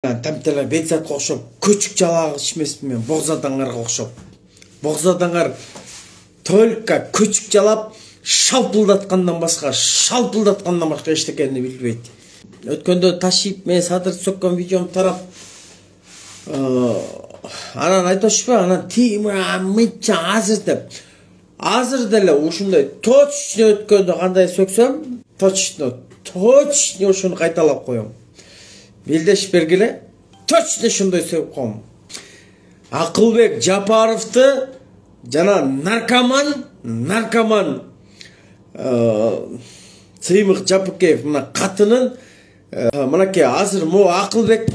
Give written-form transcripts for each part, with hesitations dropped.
Тамтелер бекзатқа окшоп, көчүк жалагыч эмесмин мен, богзадангарга окшоп. Богзаданgar только көчүк жалап, шалпылдаткандан башка эчтекени билбейт. Өткөндө ташип мен садыр сөккөн видеом тарап, анан айтышпы, анан мынча азыр деле ушундай точно өткөндө кандай сөксөм, точно ушуну кайталап коем. Билдеш бергиле, точно ушундай сөкүп коем. Акылбек Жапаровду жана наркоман Сыймык Жапыкеев мына катынын мынакей азыр могу Акылбек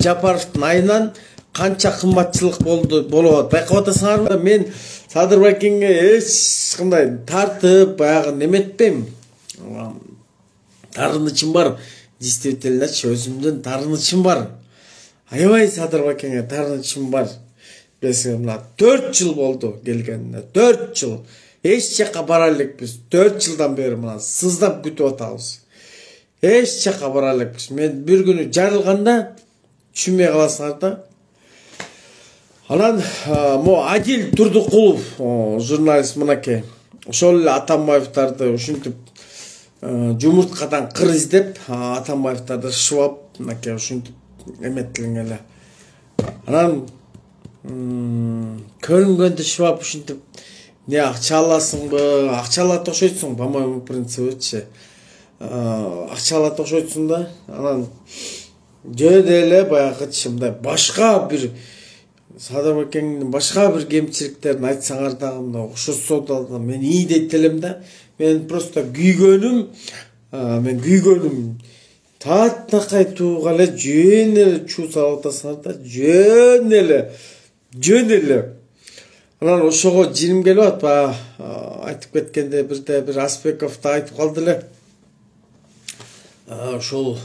Жапаровдун айынан канча кымбатчылык болот. Байкап атасыңарбы? Мен Садыр Байкенге эч кандай тартып, баягы неметпейм. Тарынычым бар. Действительно, өзүмдүн тарынычым бар. Аябай Садыр Байкенге тарынычым бар. Билесиңер, мына 4 жыл болду келгенине. 4 жыл. Эч жака бара элекпиз. 4 жылдан бери мына сыздап күтүп атабыз. Эч жака бара элекпиз. Мен бир күнү жарылганда түшүнбөй каласыңар да. Анан Адил Турдукулов журналист мынакей. Ошол эле Атамбаевдарды ушинтип жумурткадан кыр издеп, Атамбаевдарды шыбап, мынакей ушинтип эметтилиң эле. Анан көрүнгөндө шыбап ушинтип не акча аласыңбы? Акча алат окшойтсуң, по-моему, принципичи. Акча алат окшойтсуң да. Анан жөн эле баягычы мындай башка бир Садыр Байкеңдин башка бир кемчиликтерин айтсаңар дагы мындай окшотсо да мен ии дейт элем да. Мен просто күйгөнүм. Таатнакай тууга эле жөн эле чуу салып атасыңар да. Жөн эле. Анан ошого жиним келип атпа. Айтып кеткенде бир Аспеков да айтып калды эле. Ошол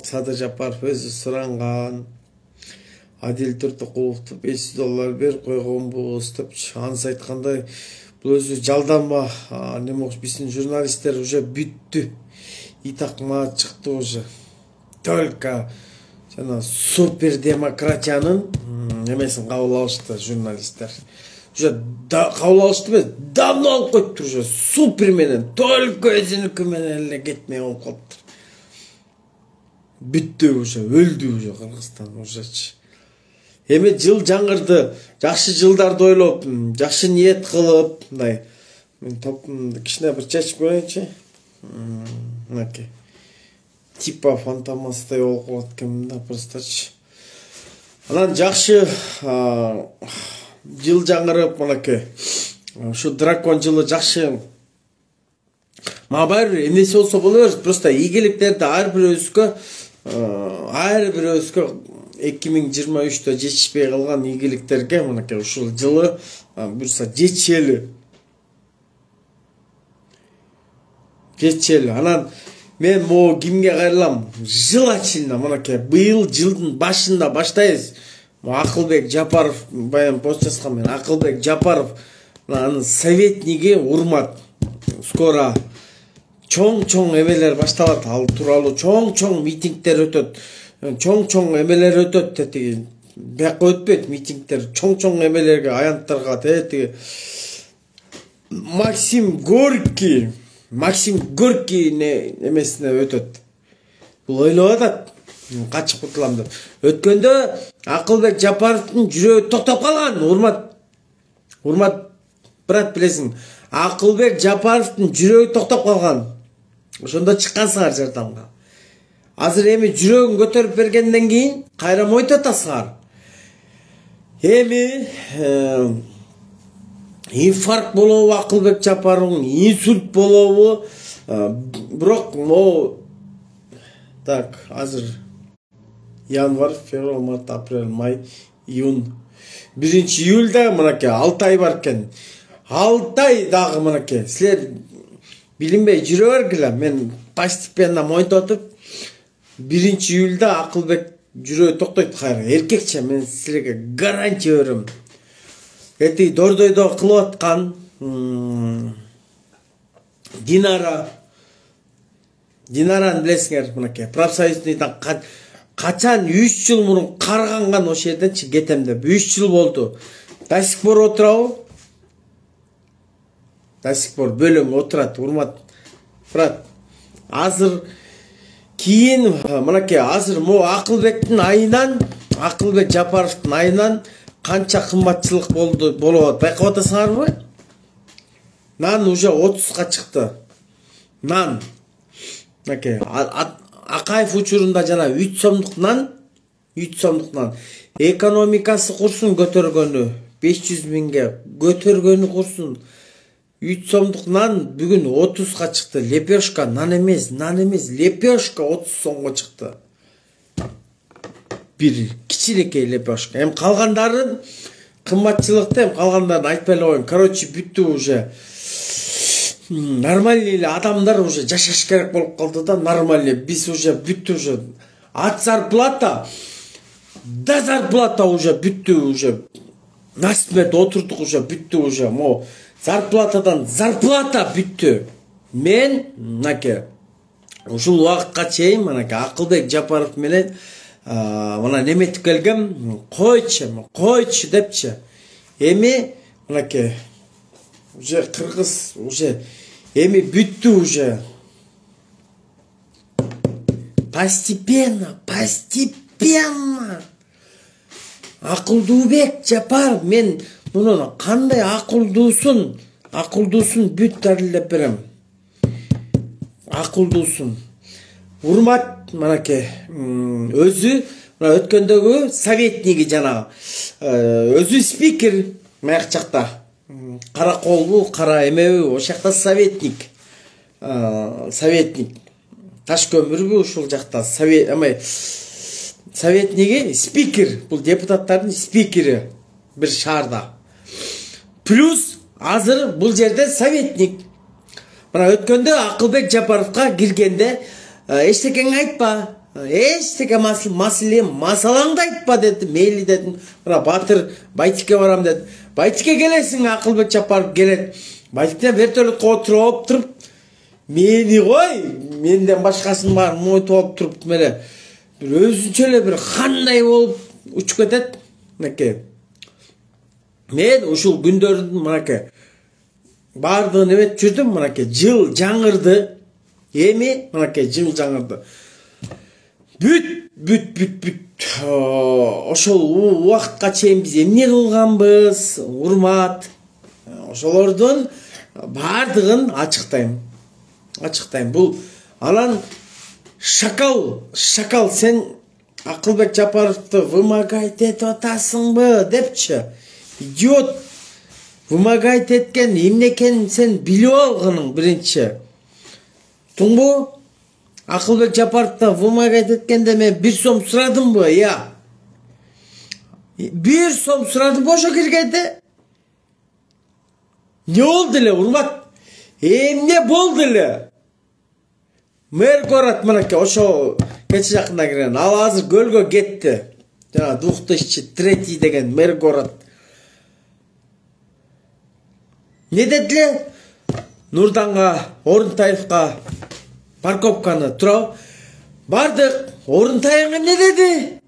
Садыр Жапаров өзү суранган. Адил Турдукуловду $500 берип койгонбуз деп анысы айткандай, бул өзү жалданма. Немокуш биздин журналисттер уже бүттү. Итакма чыкты уже. Только жана супер демократиянын немесин кабыл алышты журналисттер. Уже кабыл алышты эмес, давно алып коюптур уже. Супер менен, только өзүнүкү менен эле кетмей болуп калыптыр. Бүттү уже, өлдү уже Кыргызстан ужечи. Эми жыл жаңырды, жакшы жылдарды ойлоп, жакшы ниет кылып, мындай мен топумду кичине бир чечип көрөйүнчү. Мынакей. Типа фантомастай болуп калат экенмин да, простачы. Анан жакшы жыл жаңырып, мынакей. Ушу дракон жылы жакшы. Мага баары эмнеси болсо боло берет, просто ийгиликтерди ар бирөөбүзгө 2023-дө жетишпей калган ийгиликтерге мынакей ушул жылы буюрса жетели. Анан мен могу кимге кайрылам? Жыл ачында мынакей быйыл жылдын башында баштайбыз. Акылбек Жапаров баян пост жазган мен. Акылбек Жапаров анын советниги урмат. Скоро чоң эмелер башталат, ал тууралуу чоң митингдер өтөт. Чоң эмелер өтөт тетиги. Бияка өтпөйт митингдер, чоң эмелерге, аянттарга тетиги. Максим Горький эмесине өтөт. Бул ойлоп атат. Качып кутулам деп. Өткөндө Акылбек Жапаровдун жүрөгү токтоп калган. Урмат брат, билесиң. Акылбек Жапаровдун жүрөгү токтоп калган. Ошондо чыккансыңар жардамга. Азыр эми жүрөгүн көтөрүп бергенден кийин кайра мойтоп атасыңар. Эми инфаркт болобу Акылбек Жапаровдун, инсульт болобу? Бирок могу так, азыр январь, февраль, март, апрель, май, июнь. 1-июльда мынакей 6 ай бар экен. 6 ай дагы мынакей. Силер билинбей жүрө бергиле. Мен постепенно мойтоп атып 1-июльда Акылбек жүрөгү токтойт кайра. Эркекче мен силерге гарантия берем. Эти дордойдо кылып аткан Динара Динараны билесиңер, мынакей профсоюзныйдан качан 3 жыл мурун карганган ошол жерденчи кетем деп. 3 жыл болду. До сих пор отурабы? До сих пор бөлөң отурат, урмат. Брат, азыр кийин мынакей азыр мо Акылбектин айынан, Акылбек Жапаровдун айынан канча кымбатчылык болот. Байкап атасыңарбы? Нан уже 30га чыкты. Нан. Мынакей Акаев учурунда жана 3 сомдук нан, 3 сомдук нан. Экономикасы курсун көтөргөнү 500 миңге көтөргөнү курсун 3 сомдук нан бүгүн 30га чыкты. Лепешка нан эмес, лепешка 30 сомго чыкты. Бир кичинекей лепешка. Эми калгандарын кымбатчылыкты эми калгандарын айтпай эле коеюн. Короче, бүттү уже. Нормальный эле адамдар уже жашаш керек болуп калды да, нормальный. Биз уже бүттү уже. От зарплата до зарплата уже бүттү уже. Насмет отурдук уже бүттү уже. Мо зарплатадан зарплата бүттү. Мен мынакей ушул убакытка чейин мынакей Акылбек Жапаров менен мына неметип келгем, койчу депчи. Эми мынакей уже кыргыз уже эми бүттү уже. Постепенно. Акылдуубек Жапаров, мен муну кандай акылдуусун бүт далилдеп берем. Акылдуусун. Урмат, мынакей өзү мына өткөндөгү советниги жанагы өзү спикер маяк жакта. Кара колбу, кара эмеби, ошол жакта советник. Таш көмүрбү ушул жакта советниги спикер. Бул депутаттардын спикери бир шаарда. Плюс азыр бул жерде советник. Мына өткөндө Акылбек Жапаровга киргенде эчтекеңи айтпа, эчтеке масалаңды айтпа деди. Мейли дедим. Мына Батыр Байтикке барам деди. Байтикке келесиң, Акылбек Жапаров келет. Байтиктен вертолетко отуруп мени кой, менден башкасын бар мойтуп алып туруп меле бир өзүнчө эле бир кандай болуп учуп кетет. Мынакей мен ушул күндөрдүн мынакей бардыгын эметип жүрдүм. Мынакей жыл жаңырды. Эми мынакей жыл жаңырды. Бүт. Ошол убакытка чейин биз эмне кылганбыз? Урмат. Ошолордун бардыгын ачыктайм. Бул анан шакал сен Акылбек Жапаровду вымогать этип атасыңбы депчи. Идиот. Вымогать эткен эмне экенин сен билип алгының биринчи. Туңбу? Акылбек Жапаровдон вымогать эткенде мен 1 сом сурадымбы? Я. 1 сом сурадым ошо киргенде. Не болду эле, урмат? Эмне болду эле? Мэр город мынакей ошо кече жакында кирген. Ал азыр көлгө кетти. Жана 2003 деген мэр город. Не дедиле? Нурданга, Орунтаевга парковканы турап бардык. Орунтаев эмне деди?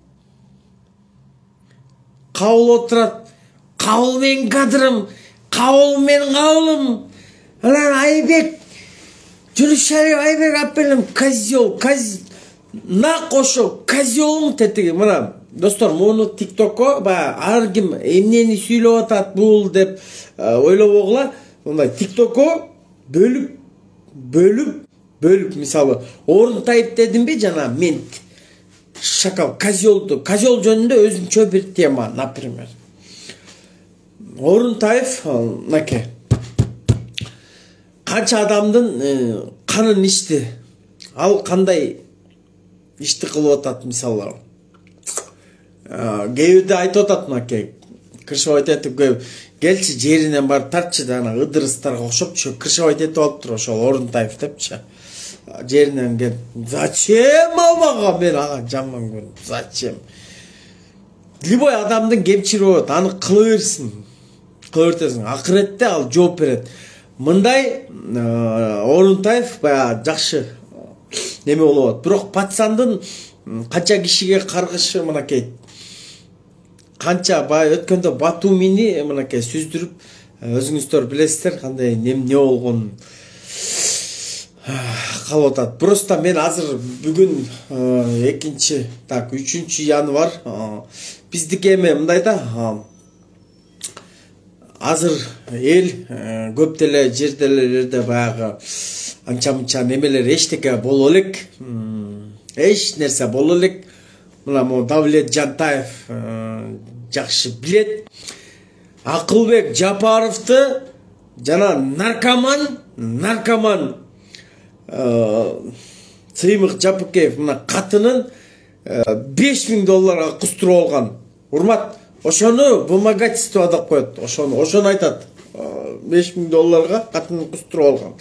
Кабыл отурат. Кабыл менин кадырым, кабыл менин кабылым. Анан Айбек Жүрүшәри Айбек апелим козел, нак ошо козелуң тетиги. Мына достор, муну тиктокко ар ким эмнени сүйлөп атат бул деп ойлобогула. Мындай тиктокко бөлүп мисалы Орунтаев дедимби жана мен шакал козел жөнүндө өзүнчө бир тема, например. Орунтаев наке канча адамдын канын ичти. Ал кандай ишти кылып атат мисалы. Кээде айтып атат наке. Крышевать этип келчи жеринен барып тартчы да ана ыдырыстарга окшоп крышевать этип алыптыр ошол Орунтаев депчи. Жеринен кел. Зачем мага мен ага жаман көрүм. Зачем? Любой адамдын кемчилиги болот, аны кыла берсин. Акыретте ал жооп берет. Мындай Орунтаев жакшы неме болуп атат. Бирок пацандын канча кишиге каргышы мынакей. Канча бай өткөндө Батумини мынакей сүздүрүп, өзүңүздөр билесиздер кандай не болгонун. Калып атат. Просто мен азыр бүгүн 3 январь биздики эме мындай да. Азыр эл көп деле жерделерде баягы анча-мынча немелер эчтеке боло элек. Эч нерсе боло элек. Мына мо Давлет Жантаев жакшы билет. Акылбек Жапаровду жана наркоман Сыймык Жапыкеев мына катынын $5000 кустуруп алган. Урмат, ошону вымогательство деп коет. Ошону айтат. $5000 катынын кустуруп алган.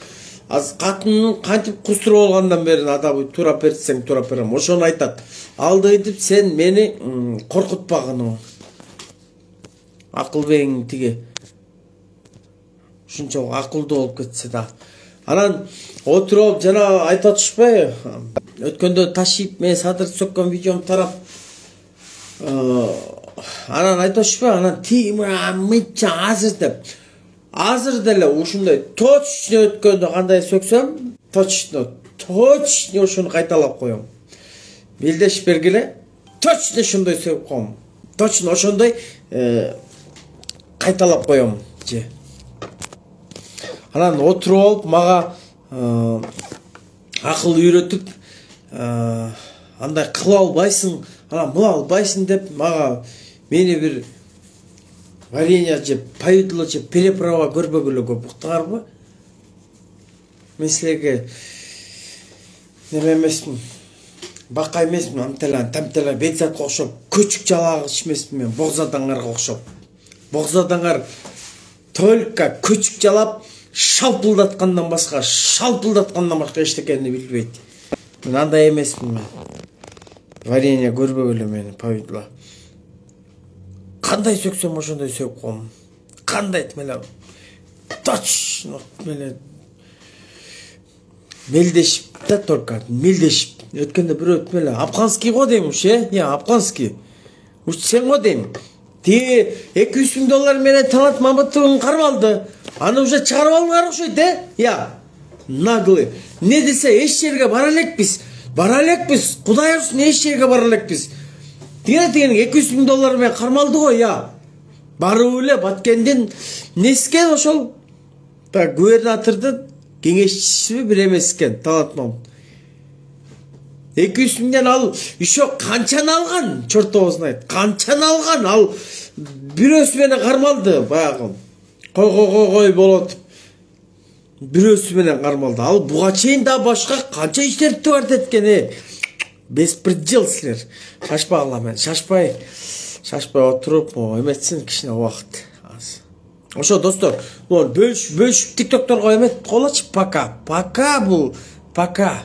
Az катынын кантип кустуруп алгандан бери адабы туура берсең туура берем. Ошону айтат. Алдайтып сен мени коркутпагының. Акылбегиң тиги ушунчалык акылдуу болуп кетсе да. Анан отуруп жана айтып атышпайбы? Өткөндө ташип мен садыр сөккөн видеом тарап. Анан айтып атышпайбы? Анан мынча азыр деп. Азыр деле ушундай точно өткөндө кандай сөксөм, точно ошону кайталап коем. Билдешип бергиле, точно ошондой сөкүп коем. Точно ошондой кайталап коем же. Анан отуруп алып мага акыл үйрөтүп, андай кыла албайсың, анан мына албайсың деп мага мени бир варенье жеп, повидло жеп, переправа көрбөгүлө көп уктаңарбы? Мен силерге неме эмесмин, бака эмесмин, тамтелан бекзатка окшоп, көчүк жалагыч эмесмин мен, богзадаңарга окшоп. Богзадаңар только көчүк жалап, шалпылдаткандан башка эчтекени билбейт. Мен андай эмесмин мен. Варенье көрбөгүлө мени, повидло. Кандай сөксөм ошондой сөкүп коем. Кандай меле точно меле мелдешип да только мелдешип. Өткөндө бирөө меле Апканский го дейм уж, Апканский. Уж сен го дейм. Ти $200,000 менен Талант Мамытовдун кармалды. Аны уже чыгарып алганга окшойт, Наглый. Не десе эч жерге бара элекпиз. Кудай урsun эч жерге бара элекпиз. Тигени $200,000 менен кармалды го, Барып эле Баткендин нескен ошол губернатордун кеңешчиси бир эмес экен, Талант Мамытов. 200,000 ал еще канчаны алган, чортобозун айт. Канчаны алган, ал бирөөсү менен кармалды, баягы. Кой болот. Бирөөсү менен кармалды. Ал буга чейин да башка канча иштерди бар деткен, Беспредел силер. Шашпагыла мен, шашпай отуруп, эметсин кичине убакыт. Ошо достор, бөлүшүп тиктокторго эмет колочу, пока. Пока.